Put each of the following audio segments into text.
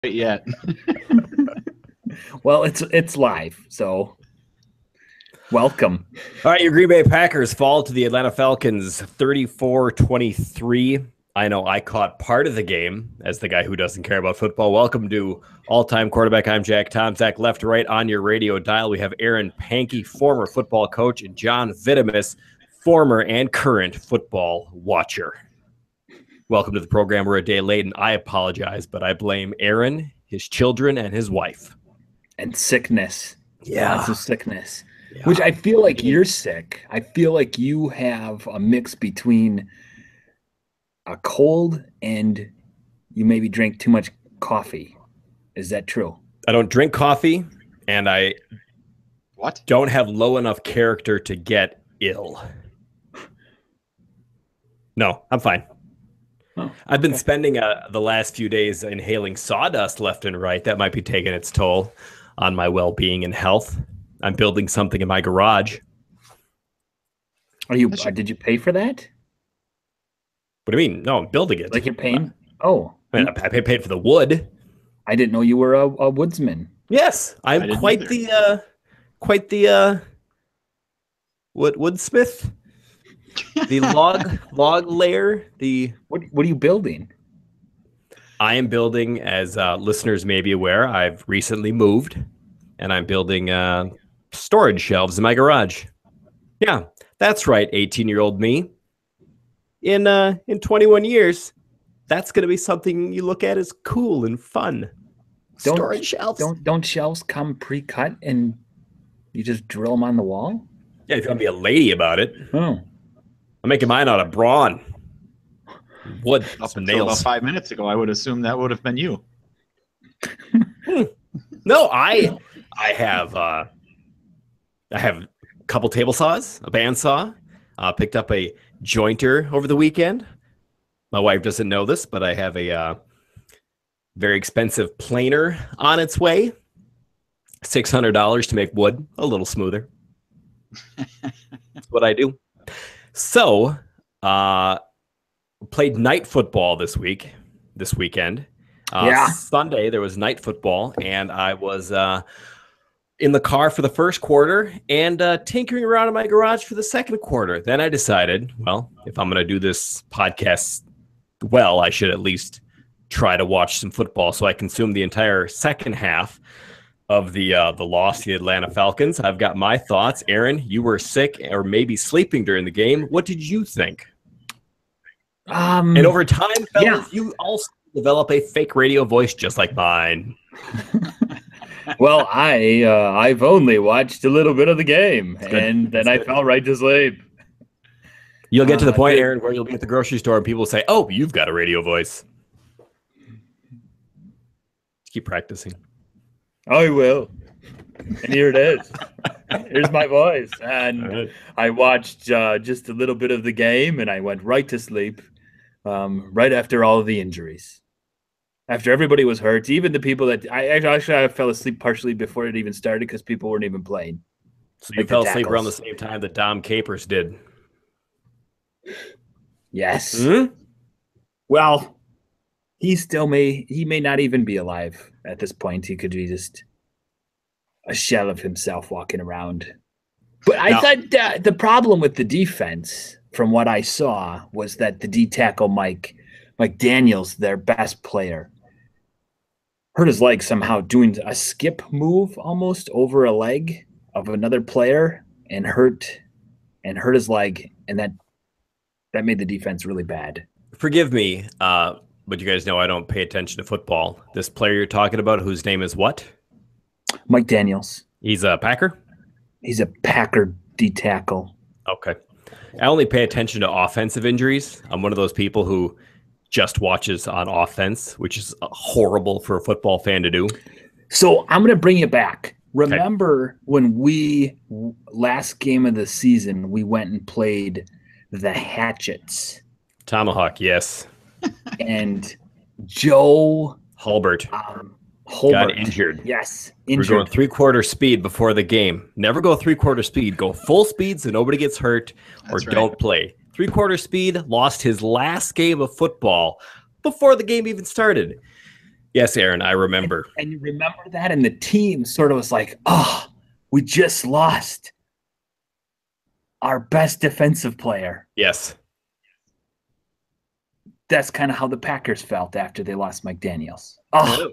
yet. Well, it's live, so welcome. All right, your Green Bay Packers fall to the Atlanta Falcons 34-23. I know I caught part of the game as the guy who doesn't care about football. Welcome to All-Time Quarterback. I'm Jack Tomczak. Left to right on your radio dial, we have Aaron Pankey, former football coach, and John Vitamus, former and current football watcher. Welcome to the program. We're a day late, and I apologize, but I blame Aaron, his children, and his wife. And sickness. Yeah. Lots of sickness. Yeah. Which I feel like you're sick. I feel like you have a mix between a cold and you maybe drank too much coffee. Is that true? I don't drink coffee, and I don't have low enough character to get ill. No, I'm fine. Oh, I've been spending the last few days inhaling sawdust left and right. That might be taking its toll on my well-being and health. I'm building something in my garage. Are you? Did you pay for that? What do you mean? No, I'm building it. Like you're paying? Oh, I mean, I paid for the wood. I didn't know you were a woodsman. Yes, I'm quite the woodsmith. The log layer. What are you building? I am building, as listeners may be aware, I've recently moved, and I'm building storage shelves in my garage. Yeah, that's right, 18-year-old me. In 21 years, that's going to be something you look at as cool and fun. Storage shelves. Don't shelves come pre-cut and you just drill them on the wall? Yeah, if you're going to be a lady about it. Oh. I'm making mine out of brawn. Wood. Up until about 5 minutes ago, I would assume that would have been you. No, I have a couple table saws, a bandsaw. Picked up a jointer over the weekend. My wife doesn't know this, but I have a very expensive planer on its way. $600 to make wood a little smoother. That's what I do. So, played night football this weekend. Sunday, there was night football, and I was in the car for the first quarter and tinkering around in my garage for the second quarter. Then I decided, well, if I'm going to do this podcast well, I should at least try to watch some football. So I consumed the entire second half of the loss to the Atlanta Falcons. I've got my thoughts. Aaron, you were sick or maybe sleeping during the game. What did you think? And over time, fellas, you also develop a fake radio voice just like mine. Well, I've only watched a little bit of the game, and then I fell right to sleep. You'll get to the point, Aaron, where you'll be at the grocery store and people will say, "Oh, you've got a radio voice." Keep practicing. I will. And here it is. Here's my voice. And I watched just a little bit of the game, and I went right to sleep right after all of the injuries. After everybody was hurt, even the people that I fell asleep partially before it even started because people weren't even playing. So you fell asleep around the same time that Dom Capers did. Yes. Mm-hmm. Well, he may not even be alive at this point. He could be just a shell of himself walking around. But I thought the problem with the defense, from what I saw, was that the D tackle Mike Daniels, their best player, hurt his leg somehow doing a skip move almost over a leg of another player and hurt his leg, and that made the defense really bad. Forgive me, but you guys know I don't pay attention to football. This player you're talking about, whose name is what? Mike Daniels. He's a Packer? He's a Packer D tackle. Okay. I only pay attention to offensive injuries. I'm one of those people who just watches on offense, which is horrible for a football fan to do. So I'm going to bring you back. Remember when last game of the season, we went and played the Hatchets. Tomahawk, yes. And Joe Hulbert got injured. Yes, injured. We're going 3/4 speed before the game. Never go 3/4 speed. Go full speed so nobody gets hurt or don't play. 3/4 speed, lost his last game of football before the game even started. Yes, Aaron, I remember. And you remember that, and the team sort of was like, oh, we just lost our best defensive player. Yes. That's kind of how the Packers felt after they lost Mike Daniels. Oh,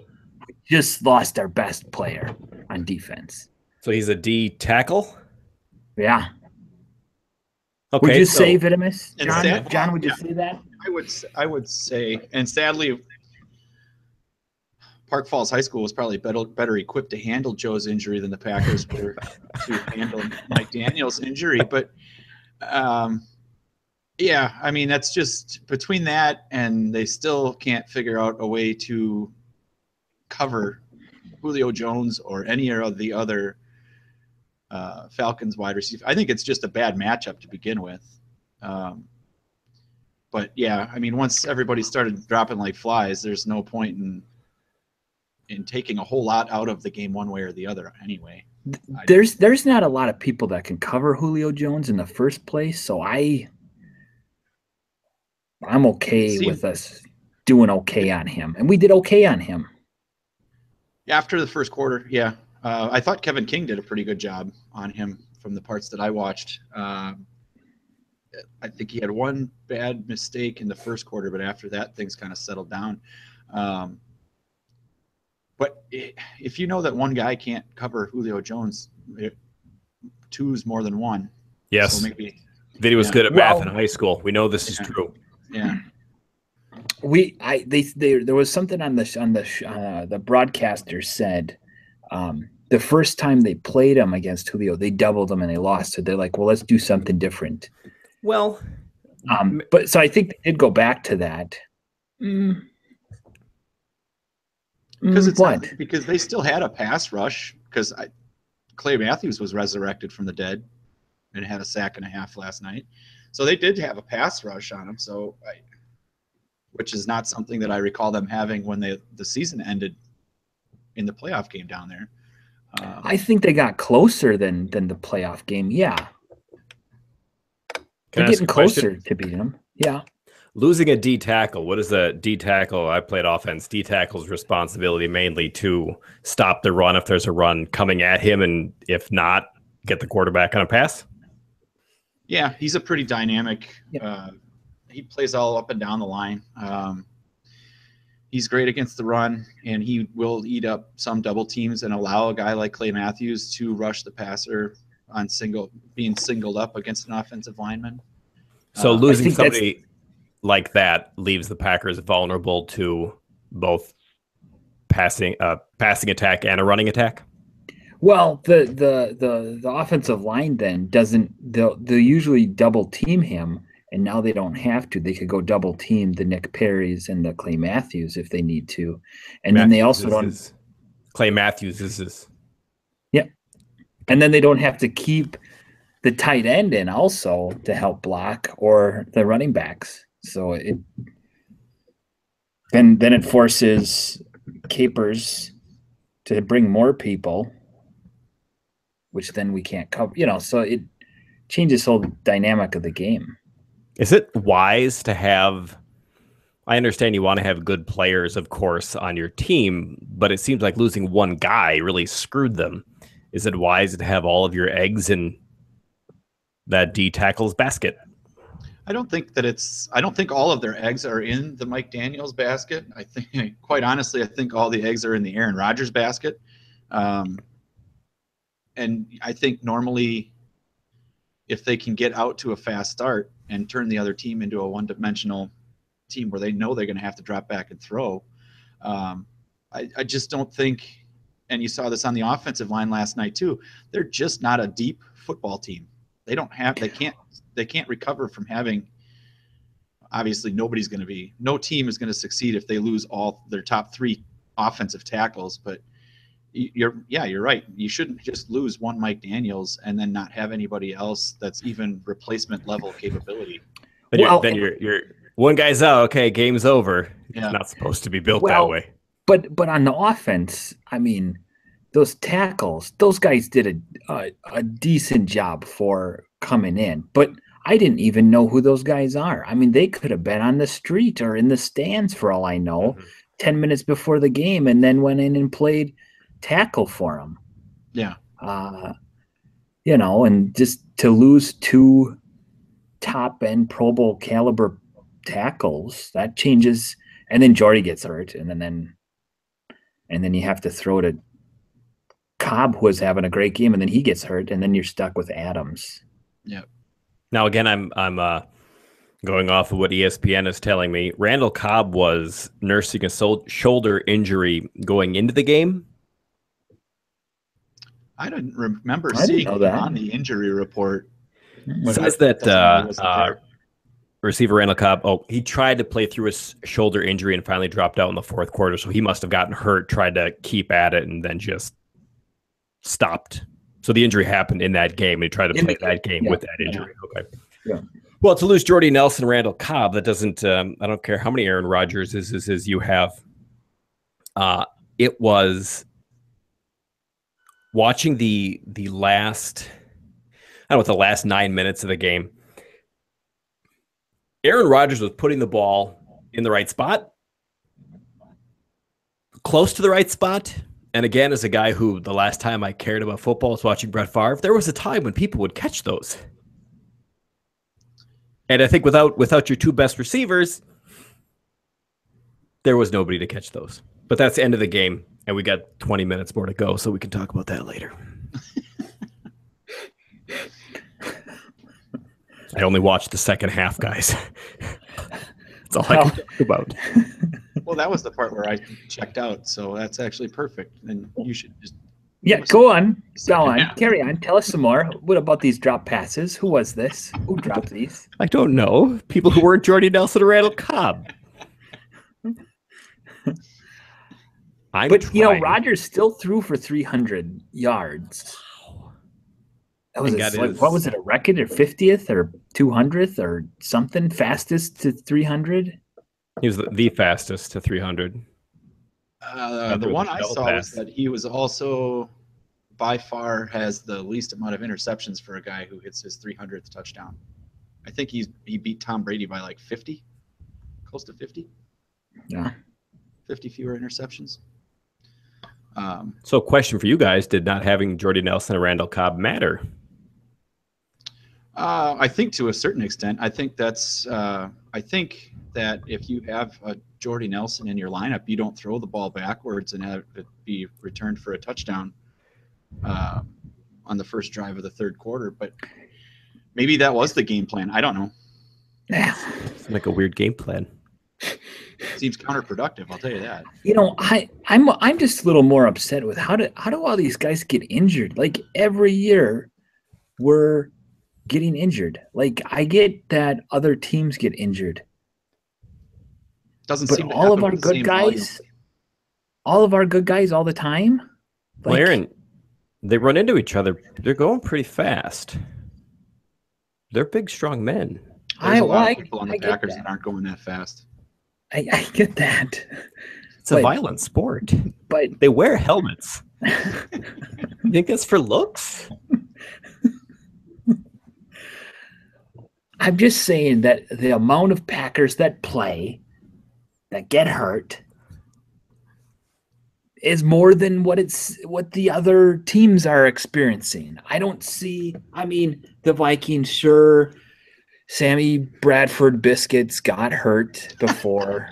we just lost our best player on defense. So he's a D tackle? Yeah. Okay. Would you say venomous, John? John, would you say that? I would say, and sadly, Park Falls High School was probably better equipped to handle Joe's injury than the Packers were to handle Mike Daniels' injury. But yeah, I mean, that's just between that and they still can't figure out a way to cover Julio Jones or any of the other Falcons wide receivers. I think it's just a bad matchup to begin with. But yeah, I mean, once everybody started dropping like flies, there's no point in taking a whole lot out of the game one way or the other anyway. There's not a lot of people that can cover Julio Jones in the first place, so I'm okay with us doing okay on him, and we did okay on him. After the first quarter, yeah. I thought Kevin King did a pretty good job on him from the parts that I watched. I think he had one bad mistake in the first quarter, but after that, things kind of settled down. But if you know that one guy can't cover Julio Jones, two's more than one. Yes. So maybe Vinny was good at math in high school. We know this is true. Yeah. There was something on the broadcaster said the first time they played him against Julio, they doubled him and they lost. So they're like, well, let's do something different. Well, but so I think they did go back to that. Because they still had a pass rush because Clay Matthews was resurrected from the dead and had a sack and a half last night. So they did have a pass rush on him. So which is not something that I recall them having when the season ended in the playoff game down there. I think they got closer than the playoff game. Yeah. They're getting closer to beating them. Yeah. Losing a D tackle. What is a D tackle? I played offense. D tackle's responsibility mainly to stop the run if there's a run coming at him, and if not, get the quarterback on a pass. Yeah, he's a pretty dynamic. He plays all up and down the line. He's great against the run, and he will eat up some double teams and allow a guy like Clay Matthews to rush the passer on being singled up against an offensive lineman. So losing somebody like that leaves the Packers vulnerable to both passing attack and a running attack. Well, the offensive line then they'll usually double team him, and now they don't have to. They could go double team the Nick Perrys and the Clay Matthews if they need to, and then they also don't. Clay Matthews is this. Yep, and then they don't have to keep the tight end in also to help block or the running backs. So then it forces Capers to bring more people, which then we can't cover. So it changes the whole dynamic of the game. Is it wise to have? I understand you want to have good players, of course, on your team, but it seems like losing one guy really screwed them. Is it wise to have all of your eggs in that D tackle's basket? I don't think all of their eggs are in the Mike Daniels basket. I think, quite honestly, I think all the eggs are in the Aaron Rodgers basket. And I think normally if they can get out to a fast start and turn the other team into a one-dimensional team where they know they're going to have to drop back and throw, I just don't think, and you saw this on the offensive line last night too, they're just not a deep football team. They can't recover from having, obviously no team is going to succeed if they lose all their top three offensive tackles, but you're right. You shouldn't just lose one Mike Daniels and then not have anybody else that's even replacement level capability. Then you're one guy's out. Okay, game's over. Yeah. It's not supposed to be built that way. But on the offense, I mean, those tackles, those guys did a decent job for coming in. But I didn't even know who those guys are. I mean, they could have been on the street or in the stands for all I know. Mm-hmm. 10 minutes before the game and then went in and played tackle for him. Yeah. And just to lose 2 top-end Pro Bowl caliber tackles, that changes. And then Jordy gets hurt, and then you have to throw to Cobb, who was having a great game, and then he gets hurt, and then you're stuck with Adams. Yeah. Now again, I'm going off of what ESPN is telling me. Randall Cobb was nursing a shoulder injury going into the game. I didn't remember seeing that on the injury report. It says that receiver Randall Cobb, he tried to play through his shoulder injury and finally dropped out in the fourth quarter. So he must have gotten hurt, tried to keep at it, and then just stopped. So the injury happened in that game. And he tried to play that game with that injury. Okay. Yeah. Well, to lose Jordy Nelson, Randall Cobb, that doesn't. I don't care how many Aaron Rodgers is you have. It was watching the last. I don't know what the last 9 minutes of the game. Aaron Rodgers was putting the ball in the right spot, close to the right spot. And again, as a guy who the last time I cared about football was watching Brett Favre, there was a time when people would catch those. And I think without your 2 best receivers, there was nobody to catch those. But that's the end of the game, and we got 20 minutes more to go, so we can talk about that later. I only watched the second half, guys. That's all I can talk about. Well, that was the part where I checked out, so that's actually perfect. And you should just go on. Carry on. Tell us some more. What about these drop passes? Who was this? Who dropped these? I don't know. People who weren't Jordy Nelson or Randall Cobb. Rodgers still threw for 300 yards. That was what was it, a record or 50th or 200th or something? Fastest to 300? He was the fastest to 300. The one I saw was that he was also by far has the least amount of interceptions for a guy who hits his 300th touchdown. I think he beat Tom Brady by like 50, close to 50. Yeah. 50 fewer interceptions. So question for you guys, did not having Jordy Nelson and Randall Cobb matter? I think to a certain extent. I think that if you have a Jordy Nelson in your lineup, you don't throw the ball backwards and have it be returned for a touchdown on the first drive of the third quarter. But maybe that was the game plan. I don't know. It's like a weird game plan. Seems counterproductive, I'll tell you that. I'm just a little more upset with how do all these guys get injured? Like every year we're getting injured. Like I get that other teams get injured. Doesn't but seem to all of our good guys volume. All of our good guys all the time. Well, Aaron, they run into each other. They're going pretty fast. They're big, strong men. There's a lot of people on the Packers that aren't going that fast. I get that. It's a violent sport. But they wear helmets. You think that's for looks? I'm just saying that the amount of Packers that play, that get hurt, is more than what the other teams are experiencing. I don't see. I mean, the Vikings, sure. Sammy Bradford Biscuits got hurt before,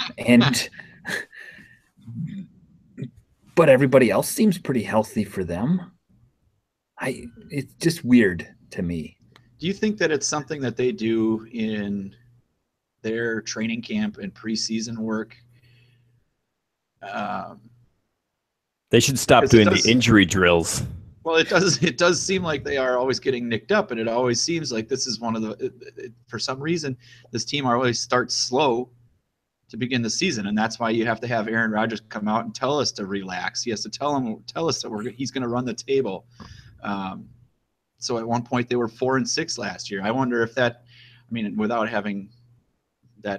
but everybody else seems pretty healthy for them. It's just weird to me. Do you think that it's something that they do in their training camp and preseason work? They should stop doing the injury drills. Well, it does seem like they are always getting nicked up, and it always seems like this is one of the for some reason this team always starts slow to begin the season, and that's why you have to have Aaron Rodgers come out and tell us to relax. He has to tell us that he's going to run the table. So at one point they were 4-6 last year. I wonder if without having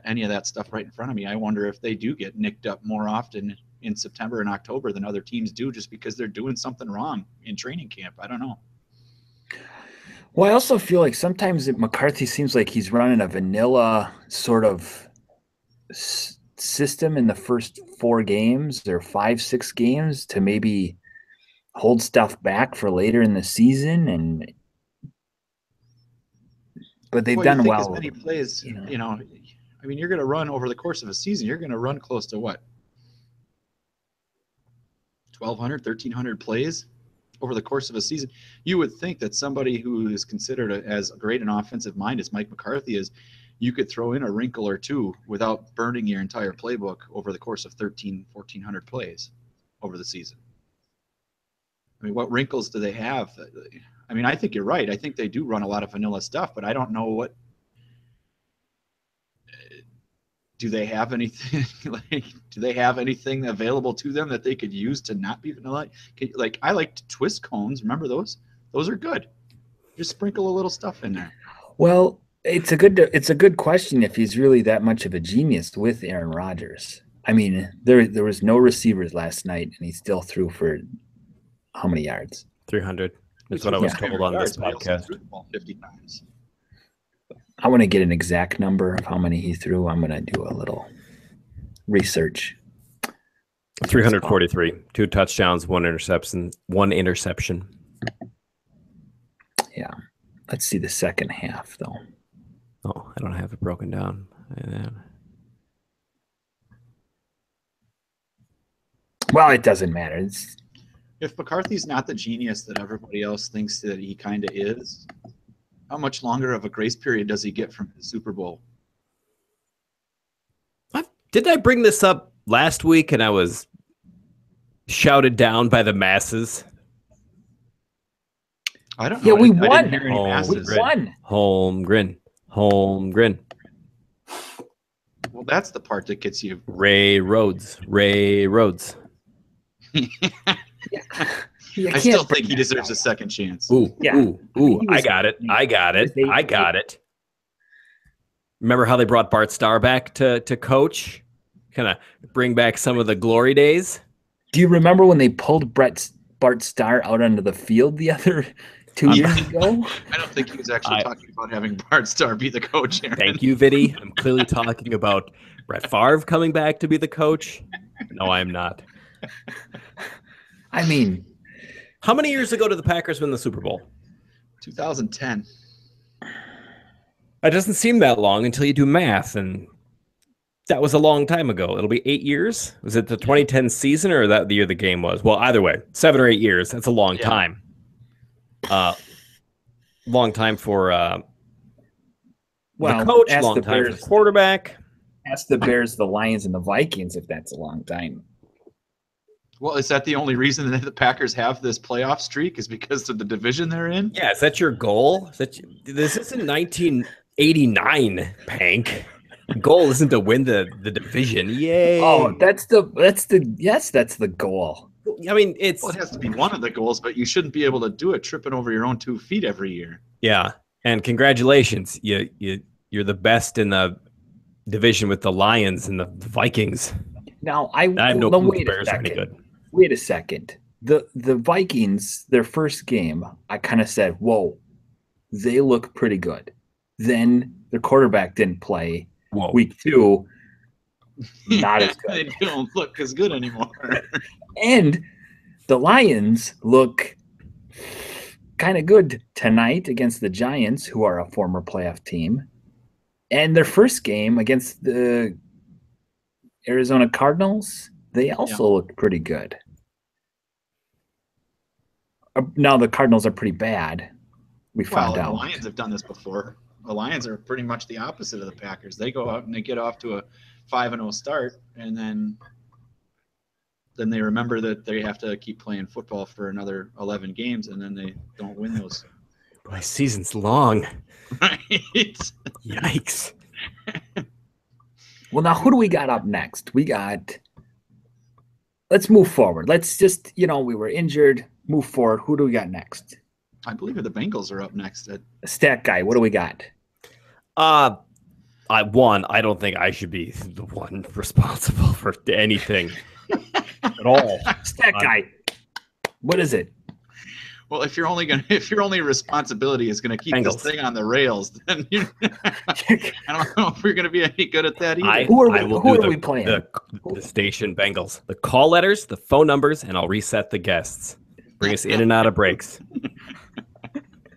any of that stuff right in front of me, I wonder if they do get nicked up more often in September and October than other teams do, just because they're doing something wrong in training camp. I don't know. Well, I also feel like sometimes McCarthy seems like he's running a vanilla sort of system in the first 4 games or 5-6 games to maybe hold stuff back for later in the season, but they've done well. As many plays, I mean, you're going to run over the course of a season. You're going to run close to what? 1,200, 1,300 plays over the course of a season. You would think that somebody who is considered as great an offensive mind as Mike McCarthy is, you could throw in a wrinkle or two without burning your entire playbook over the course of 1,400 plays over the season. I mean, what wrinkles do they have? I mean, I think you're right. I think they do run a lot of vanilla stuff, but I don't know what. Do they have anything? Do they have anything available to them that they could use to not be vanilla? I like twist cones. Remember those? Those are good. Just sprinkle a little stuff in there. Well, it's a good question if he's really that much of a genius with Aaron Rodgers. I mean, there was no receivers last night, and he still threw for how many yards? 300. That's what I was told on this podcast. 50 times. I want to get an exact number of how many he threw. I'm going to do a little research. 343, 2 touchdowns, 1 interception. Yeah. Let's see the second half, though. Oh, I don't have it broken down. Well, it doesn't matter. If McCarthy's not the genius that everybody else thinks that he kind of is, how much longer of a grace period does he get from the Super Bowl? Did I bring this up last week and I was shouted down by the masses? I don't know. Yeah, we won. I didn't hear any masses. We won. Holmgren. Well, that's the part that gets you. Ray Rhodes. I still think he deserves a second chance. Ooh. I got it. Remember how they brought Bart Starr back to coach? Kind of bring back some of the glory days? Do you remember when they pulled Bart Starr out onto the field the other 2 years ago? I don't think he was actually talking about having Bart Starr be the coach, Aaron. Thank you, Vinny. I'm clearly talking about Brett Favre coming back to be the coach. No, I'm not. I mean, how many years ago did the Packers win the Super Bowl? 2010. It doesn't seem that long until you do math, and that was a long time ago. It'll be 8 years. Was it the 2010 season or that the year the game was? Well, either way, 7 or 8 years. That's a long time. Long time for the coach, long time for the quarterback. Ask the Bears, the Lions, and the Vikings if that's a long time. Well, is that the only reason that the Packers have this playoff streak is because of the division they're in? Yeah, is that your goal? This isn't 1989, Pank. The goal isn't to win the division. Yay! Oh, that's the goal. I mean, it has to be one of the goals, but you shouldn't be able to do it tripping over your own 2 feet every year. Yeah, and congratulations, you're the best in the division with the Lions and the Vikings. Now I have no clue the Bears are any good. Wait a second. The Vikings, their first game, I kind of said, whoa, they look pretty good. Then their quarterback didn't play. Whoa. Week 2, not as good. They don't look as good anymore. And the Lions look kind of good tonight against the Giants, who are a former playoff team. And their first game against the Arizona Cardinals, they also looked pretty good. Now the Cardinals are pretty bad. We found out. The Lions have done this before. The Lions are pretty much the opposite of the Packers. They go out and they get off to a 5-0 start, and then they remember that they have to keep playing football for another 11 games, and then they don't win those. Boy, season's long. Right? Yikes. Well, now who do we got up next? Let's move forward. Let's just, we were injured. Move forward. Who do we got next? I believe the Bengals are up next. Stat guy, what do we got? I don't think I should be the one responsible for anything at all. Stat guy, what is it? Well, if your only responsibility is gonna keep Bengals. this thing on the rails, then I don't know if we're gonna be any good at that either. Who are we playing? The station Bengals. The call letters, the phone numbers, and I'll reset the guests. Bring us in and out of breaks.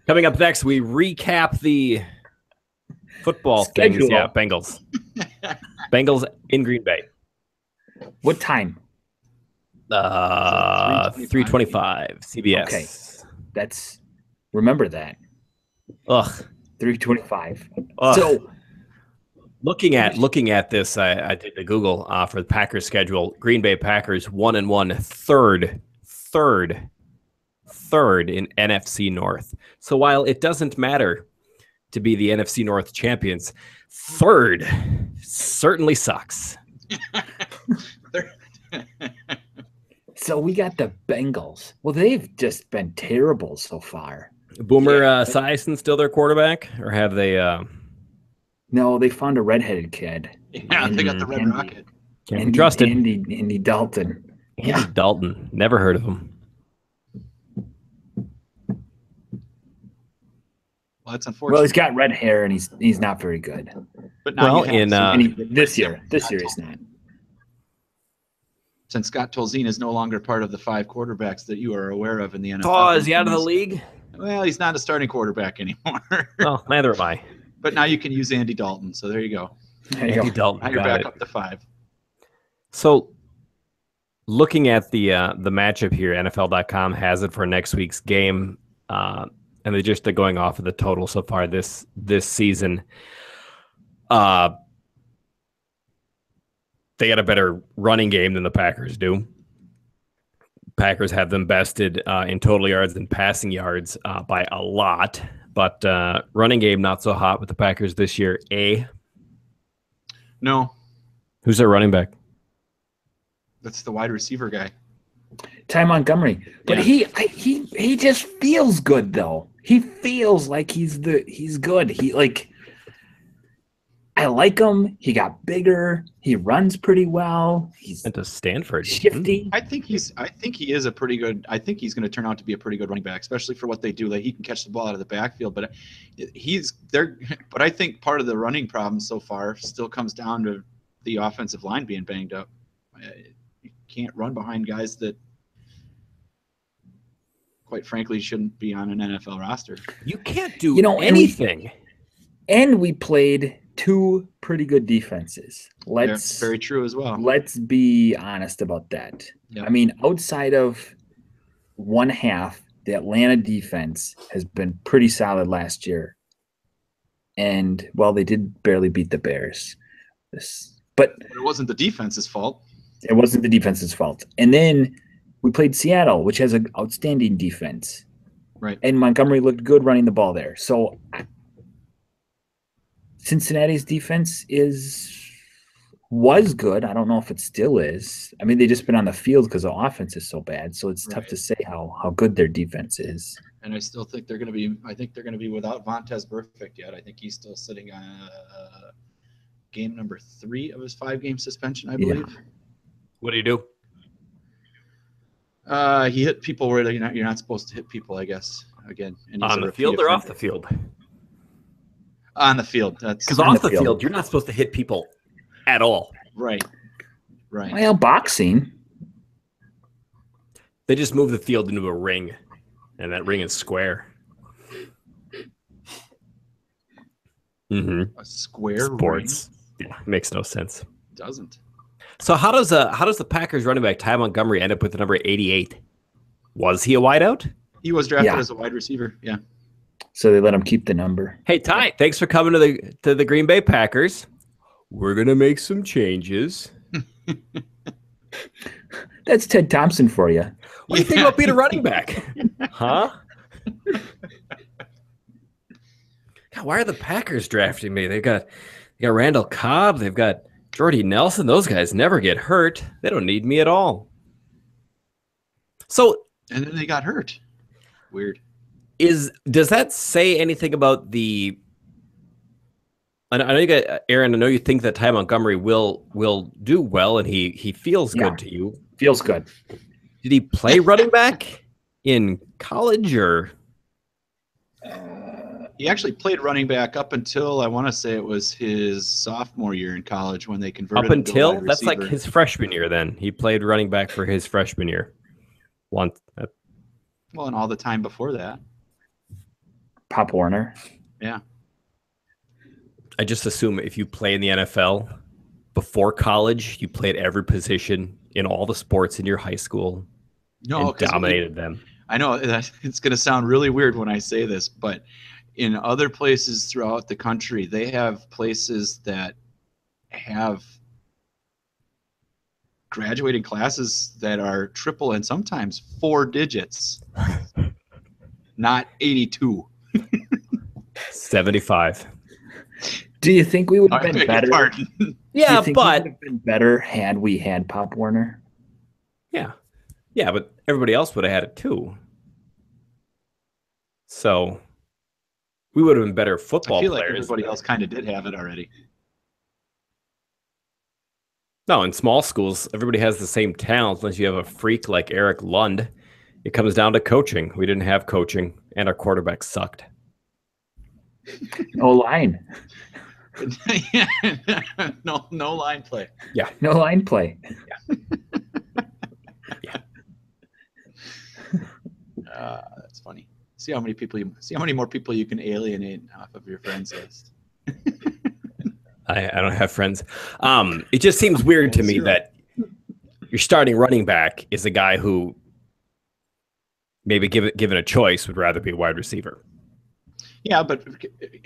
Coming up next, we recap the football Schedule. things. Yeah, Bengals. Bengals in Green Bay. What time? 3:25 CBS. Okay. Remember that. Ugh. 3:25. Ugh. So looking at this, I did the Google for the Packers schedule. Green Bay Packers 1-1, third in NFC North. So while it doesn't matter to be the NFC North champions, third certainly sucks. So we got the Bengals. Well, they've just been terrible so far. Boomer Esiason still their quarterback, or have they? No, they found a redheaded kid. Yeah, they got the Red Rocket. Can't be trusted. Andy Dalton. Andy Dalton. Never heard of him. Well, that's unfortunate. Well, he's got red hair and he's not very good. But now This year he's not. Since Scott Tolzien is no longer part of the 5 quarterbacks that you are aware of in the NFL. Oh, is he out of the league? Well, he's not a starting quarterback anymore. Well, neither am I. But now you can use Andy Dalton. So there you go. Andy Dalton. Now you're back up to 5. So looking at the matchup here, NFL.com has it for next week's game. And they're going off of the total so far this season. They got a better running game than the Packers do. Packers have them bested in total yards and passing yards by a lot. But running game not so hot with the Packers this year. No. Who's their running back? That's the wide receiver guy. Ty Montgomery. But he just feels good though. He feels like he's good. I like him. He got bigger. He runs pretty well. He's into Stanford. Shifty. I think he is a pretty good. I think he's going to turn out to be a pretty good running back, especially for what they do. Like he can catch the ball out of the backfield, but he's there. But I think part of the running problem so far still comes down to the offensive line being banged up. You can't run behind guys that, quite frankly, shouldn't be on an NFL roster. You can't do anything. And we played 2 pretty good defenses. That's very true as well. Let's be honest about that. Yep. I mean, outside of one half, the Atlanta defense has been pretty solid last year. And, well, they did barely beat the Bears. But it wasn't the defense's fault. It wasn't the defense's fault. And then we played Seattle, which has an outstanding defense. Right. And Montgomery looked good running the ball there. So Cincinnati's defense was good. I don't know if it still is. I mean, they just been on the field because the offense is so bad. So it's tough to say how good their defense is. And I still think they're going to be. I think they're going to be without Vontaze Burfict yet. I think he's still sitting on game number 3 of his 5-game suspension, I believe. Yeah. What do you do? He hit people where you're not supposed to hit people, I guess. Again, on the field or off the field? On the field. Because off the field, you're not supposed to hit people at all. Right. Well, boxing. They just move the field into a ring, and that ring is square. Mm-hmm. A square Sports. ring? Yeah, makes no sense. It doesn't. So how does the Packers running back Ty Montgomery end up with the number 88? Was he a wideout? He was drafted as a wide receiver. Yeah. So they let him keep the number. Hey Ty, thanks for coming to the Green Bay Packers. We're gonna make some changes. That's Ted Thompson for you. What do you think about being a running back? Huh? God, why are the Packers drafting me? They got Randall Cobb. They've got Jordy Nelson. Those guys never get hurt. They don't need me at all. So, and then they got hurt. Weird. Does that say anything about the? I know you got Aaron. I know you think that Ty Montgomery will do well, and he feels good to you. Feels good. Did he play running back in college or? He actually played running back up until I want to say it was his sophomore year in college when they converted Up him to a until wide that's like receiver. his freshman year. Then he played running back for his freshman year. Once. Well, and all the time before that. Pop Warner. Yeah. I just assume if you play in the NFL before college, you played every position in all the sports in your high school and dominated them. I know it's going to sound really weird when I say this, but in other places throughout the country, they have places that have graduating classes that are triple and sometimes 4 digits, not 82. 75. Do you think we would have been better? Yeah, but we would have been better had we had Pop Warner. Yeah, but everybody else would have had it too. So we would have been better football players. I feel like everybody else kind of did have it already. No, in small schools, everybody has the same talent unless you have a freak like Eric Lund. It comes down to coaching. We didn't have coaching, and our quarterback sucked. No line. No line play. Yeah. No line play. Yeah. That's funny. See how many more people you can alienate off of your friends list. I don't have friends. It just seems weird to me that your starting running back is a guy who maybe given a choice would rather be a wide receiver. Yeah, but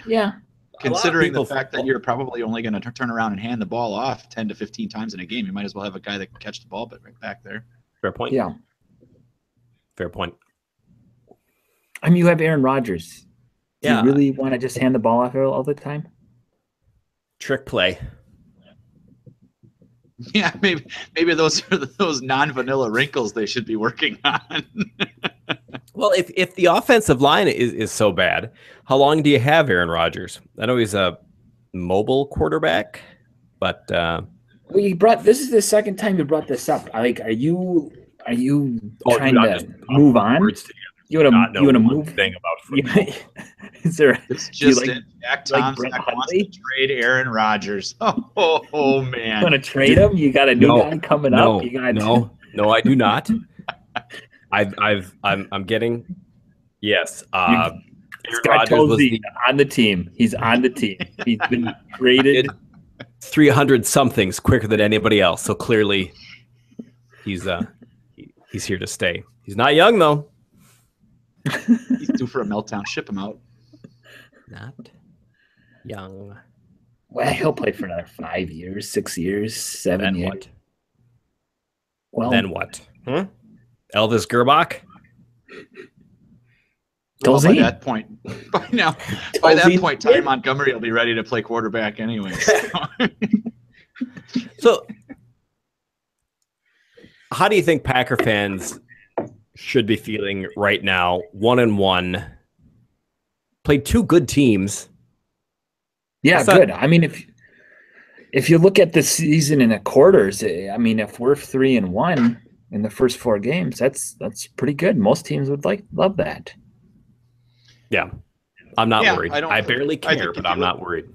yeah. Considering the fact that you're probably only going to turn around and hand the ball off 10 to 15 times in a game, you might as well have a guy that can catch the ball but right back there. Fair point. Yeah. Fair point. I mean, you have Aaron Rodgers. Do Yeah. you really want to just hand the ball off all the time? Trick play. Yeah, maybe those are those non-vanilla wrinkles they should be working on. Well, if the offensive line is so bad, how long do you have Aaron Rodgers? I know he's a mobile quarterback, but this is the second time you brought this up. Like, are you trying to move on? You want to move thing about football? Is there? It's just Jack Thompson wants to trade Aaron Rodgers. Oh man! You want to trade him? You got a new guy coming up. You got no, I do not. I'm getting yes. Aaron Rodgers was on the team. He's on the team. He's been traded 300 somethings quicker than anybody else. So clearly, he's here to stay. He's not young though. He's due for a meltdown. Ship him out. Not young. Well, he'll play for another 5 years, 6 years, 7 years. What? Well, then what? Elvis Gerbach? Well, by that point, Ty Montgomery will be ready to play quarterback anyway. So, how do you think Packer fans should be feeling right now? 1-1, played 2 good teams. Yeah, good. I mean, if you look at the season in the quarters, I mean, if we're 3-1 in the first 4 games, that's pretty good. Most teams would love that. Yeah, I'm not worried. I barely care, but I'm not worried.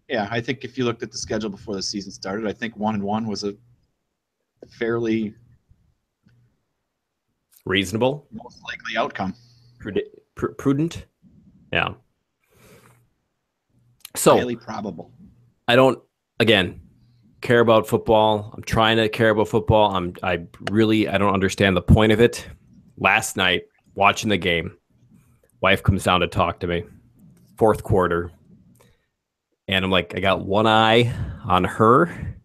Yeah, I think if you looked at the schedule before the season started, I think 1-1 was a fairly reasonable, most likely outcome. Prudent. Yeah. So highly probable. I don't care about football. I'm trying to care about football. I don't understand the point of it. Last night, watching the game, wife comes down to talk to me. 4th quarter. And I'm like, I got one eye on her,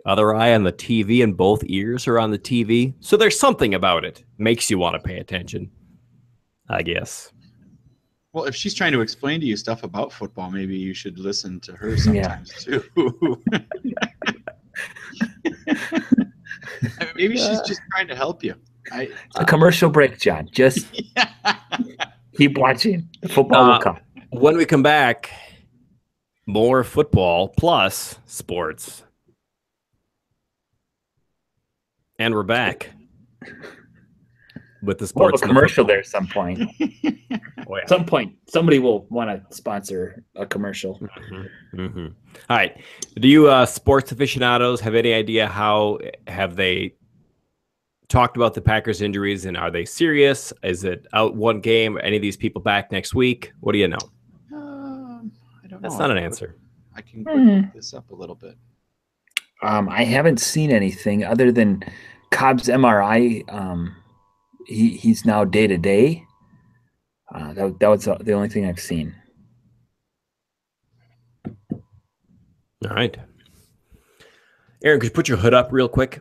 other eye on the TV, and both ears are on the TV. So there's something about it. Makes you want to pay attention, I guess. Well, if she's trying to explain to you stuff about football, maybe you should listen to her sometimes too. Maybe she's just trying to help you. A commercial break, John. Just keep watching. The football will come. When we come back, more football plus sports. And we're back. with the sports. We'll have a commercial there at some point. Oh, yeah. At some point, somebody will want to sponsor a commercial. Mm-hmm. Mm-hmm. All right. Do you sports aficionados have any idea how have they talked about the Packers injuries, and are they serious? Is it out one game? Are any of these people back next week? What do you know? I don't know. That's not an answer. I can look this up a little bit. I haven't seen anything other than Cobb's MRI. He's now day to day. That was the only thing I've seen. All right. Aaron, could you put your hood up real quick?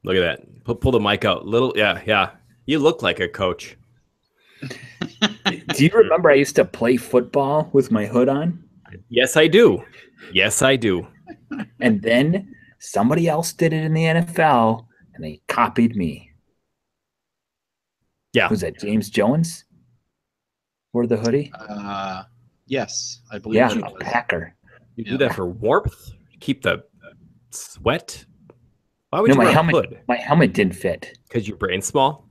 Look at that. Pull the mic out. Yeah. You look like a coach. Do you remember I used to play football with my hood on? Yes, I do. And then somebody else did it in the NFL, and they copied me. Yeah. Was that James Jones? Wore the hoodie? Yes, I believe. Yeah, it was. Packer. You do that for warmth? Keep the sweat? Why would you my wear a helmet? hood? My helmet didn't fit. Because your brain's small?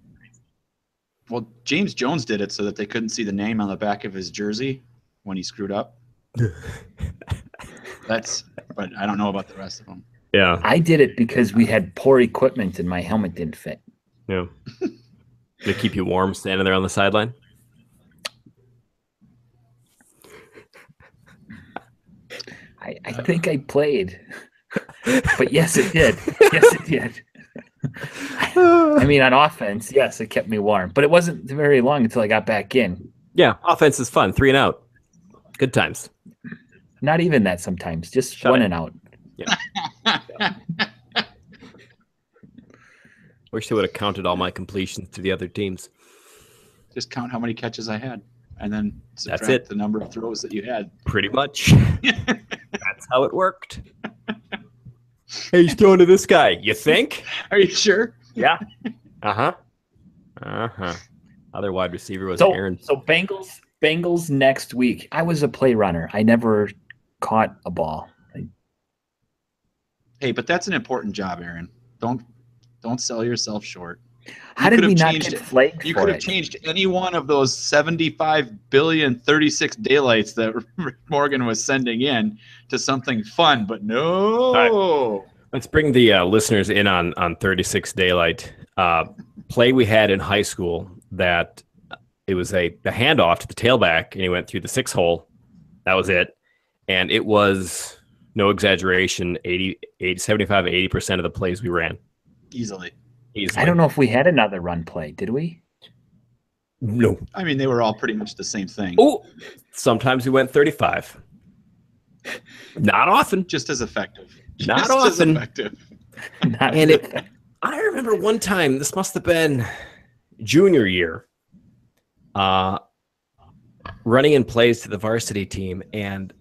Well, James Jones did it so that they couldn't see the name on the back of his jersey when he screwed up. But I don't know about the rest of them. Yeah. I did it because we had poor equipment and my helmet didn't fit. Yeah. To keep you warm standing there on the sideline? I think I played. But yes, it did. Yes, it did. I mean, on offense, yes, it kept me warm. But it wasn't very long until I got back in. Yeah, offense is fun. 3 and out. Good times. Not even that sometimes. Just one and out. Yeah. Wish they would have counted all my completions to the other teams. Just count how many catches I had, and then subtract That's it. the number of throws that you had. Pretty much. That's how it worked. Hey, he's throwing to this guy. You think? Are you sure? Yeah. Uh-huh. Other wide receiver was So Aaron. Bengals next week. I was a play runner. I never caught a ball. Hey, but that's an important job, Aaron. Don't sell yourself short. How did we not get flagged You for could have it? changed any one of those 75 billion 36 daylights that Morgan was sending in to something fun, but no. Right. Let's bring the listeners in on 36 daylight. Play we had in high school that it was the handoff to the tailback, and he went through the 6 hole. That was it. And it was, no exaggeration, 75, 80% of the plays we ran. Easily. I don't know if we had another run play. Did we? No. I mean, they were all pretty much the same thing. Oh, sometimes we went 35. Not often. Just as effective. Not Just often. as effective. I remember one time, this must have been junior year, running in plays to the varsity team, and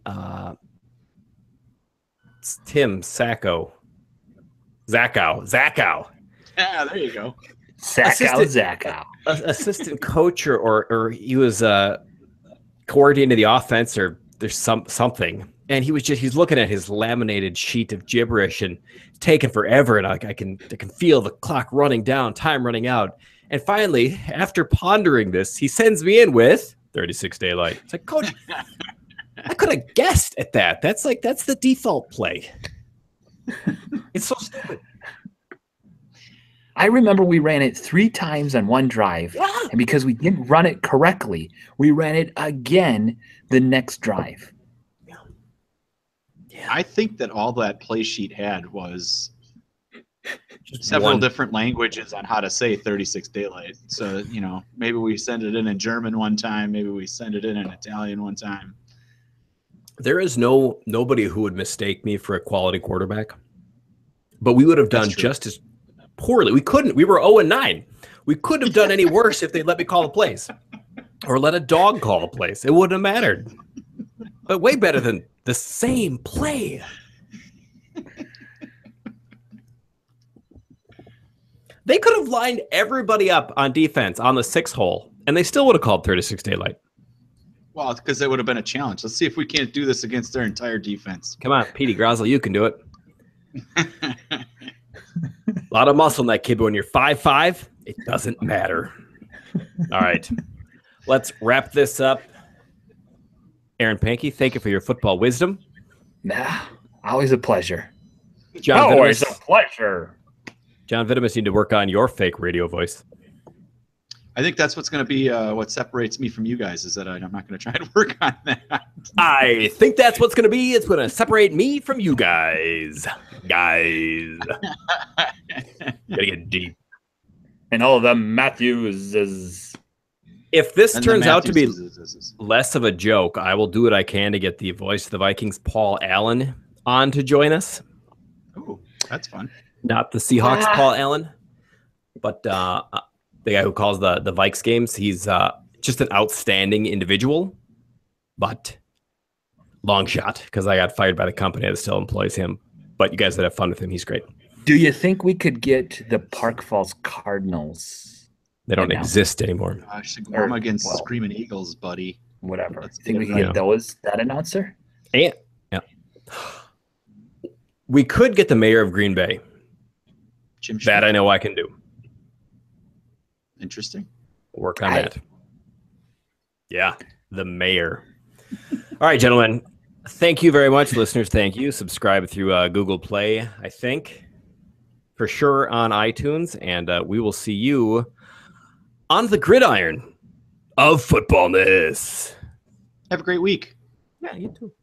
Tim Zachow. Yeah, there you go. Zachow. Assistant coach or he was coordinating the offense, or there's something, and he's looking at his laminated sheet of gibberish and it's taking forever, and I can feel the clock running down, time running out, and finally, after pondering this, he sends me in with 36 daylight. It's like, Coach, I could have guessed at that. That's the default play. It's so stupid. I remember we ran it 3 times on one drive, and because we didn't run it correctly, we ran it again the next drive. Yeah. I think that all that play sheet had was several different languages on how to say 36 daylight. So, maybe we send it in German one time, maybe we send it in Italian one time. There is nobody who would mistake me for a quality quarterback, but we would have done just as poorly. We couldn't. We were 0-9. We couldn't have done any worse if they let me call the plays or let a dog call the plays. It wouldn't have mattered. But way better than the same play. They could have lined everybody up on defense on the 6 hole, and they still would have called 36 daylight. Well, because it would have been a challenge. Let's see if we can't do this against their entire defense. Come on, Petey Grosel, you can do it. A lot of muscle in that kid, but when you're 5'5", it doesn't matter. All right. Let's wrap this up. Aaron Pankey, thank you for your football wisdom. Nah, always a pleasure. John always Vitamus, a pleasure. John Vitamus, you need to work on your fake radio voice. I think that's what's going to be what separates me from you guys is that I'm not going to try to work on that. I think that's what's going to be. It's going to separate me from you guys. Guys. Gotta get deep. And all of them, Matthews is... If this And turns the out to be Matthews less of a joke, I will do what I can to get the voice of the Vikings, Paul Allen, on to join us. Oh, that's fun. Not the Seahawks, Paul Allen, but the guy who calls the Vikes games. He's just an outstanding individual, but long shot because I got fired by the company that still employs him. But you guys would have fun with him. He's great. Do you think we could get the Park Falls Cardinals? They don't exist anymore. Gosh, I'm against Screaming Eagles, buddy. Whatever. Let's Think we get can it. get that announcer? And yeah, we could get the mayor of Green Bay. Jim That Schmidt. I know I can do. Interesting. Work on that. Yeah, the mayor. All right, gentlemen. Thank you very much, listeners. Thank you. Subscribe through Google Play, I think, for sure on iTunes, and we will see you on the gridiron of footballness. Have a great week. Yeah, you too.